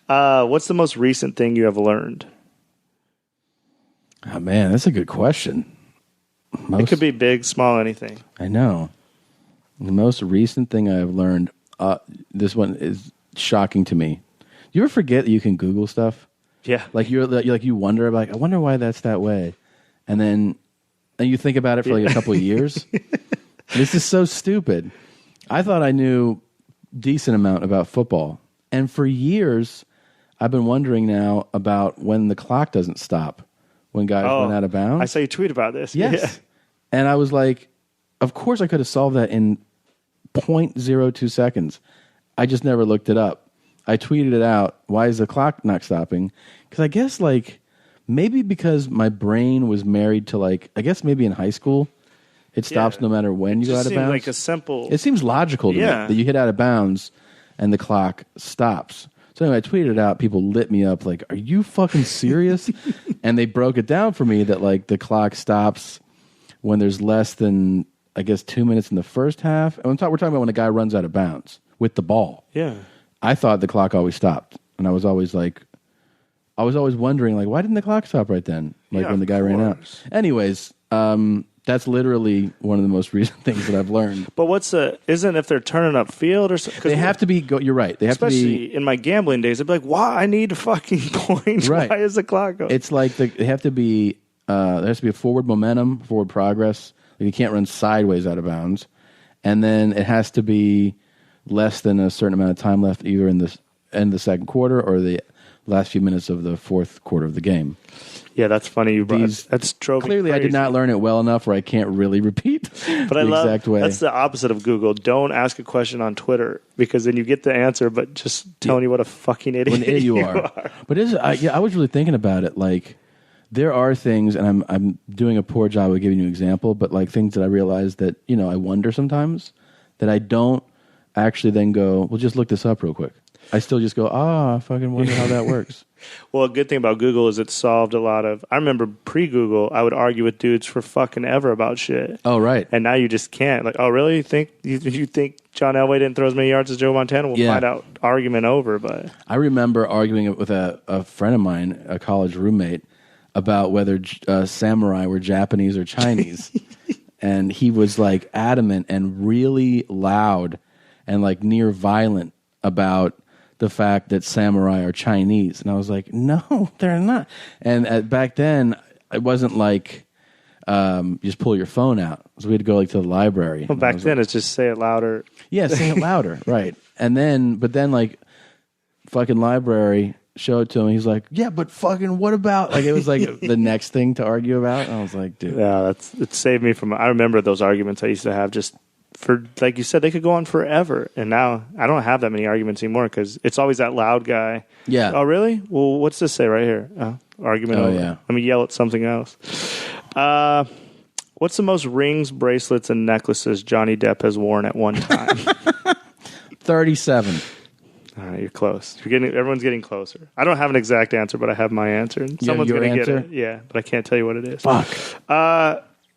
What's the most recent thing you have learned? Oh, man, that's a good question. It could be big, small, anything. I know. The most recent thing I've learned, this one is shocking to me. You ever forget that you can Google stuff? Yeah. Like you wonder, like, I wonder why that's that way. And then you think about it for like a couple of years. This is so stupid. I thought I knew decent amount about football. And for years, I've been wondering now about when the clock doesn't stop, when guys run out of bounds. I saw you tweet about this. Yes. Yeah. And I was like, of course I could have solved that in 0.02 seconds. I just never looked it up. I tweeted it out. Why is the clock not stopping? Because I guess maybe because my brain was married to I guess maybe in high school, it stops no matter when you go out of bounds. Like a simple. It seems logical to me that you hit out of bounds and the clock stops. So anyway, I tweeted it out. People lit me up like, "Are you fucking serious?" And they broke it down for me that the clock stops when there's less than, I guess, 2 minutes in the first half. And we're talking about when a guy runs out of bounds with the ball. Yeah. I thought the clock always stopped, and I was always wondering why didn't the clock stop right then? When the guy ran out. Anyways, that's literally one of the most recent things that I've learned. But isn't if they're turning up field or something? They have to be. You're right. They have to be. Especially in my gambling days, I'd be like, "Why? I need fucking points. Right. Why is the clock going?" It's like they have to be. There has to be a forward momentum, forward progress. You can't run sideways out of bounds, and then it has to be less than a certain amount of time left, either in the end of the second quarter or the last few minutes of the fourth quarter of the game. Yeah, that's funny. That's drove me clearly crazy. I did not learn it well enough where I can't really repeat but exact way. That's the opposite of Google. Don't ask a question on Twitter because then you get the answer, but just telling you what a fucking idiot you are. But I was really thinking about it. There are things, and I'm doing a poor job of giving you an example, but things that I realize that I wonder sometimes that I don't actually then go, well, just look this up real quick. I still just go, I fucking wonder how that works. Well, a good thing about Google is it solved a lot of... I remember pre-Google, I would argue with dudes for fucking ever about shit. Oh, right. And now you just can't. Oh, really? You think John Elway didn't throw as many yards as Joe Montana? We'll find out. Argument over, but... I remember arguing with a friend of mine, a college roommate, about whether samurai were Japanese or Chinese. And he was adamant and really loud and near violent about the fact that samurai are Chinese. And I was like, no, they're not. And back then, it wasn't just pull your phone out. So we had to go to the library. Well, back then, it's just say it louder. Yeah, say it louder, right. But then fucking library, show it to him. He's like, yeah, but fucking what about... it was the next thing to argue about. And I was like, dude. Yeah, it saved me from... I remember those arguments I used to have just... For like you said, they could go on forever, and now I don't have that many arguments anymore because it's always that loud guy. Yeah. Oh, really? Well, what's this say right here? Argument over. Yeah. Let me yell at something else. What's the most rings, bracelets, and necklaces Johnny Depp has worn at one time? 37. All right, you're close. Everyone's getting closer. I don't have an exact answer, but I have my answer. And someone's going to get it. Yeah, but I can't tell you what it is. Fuck.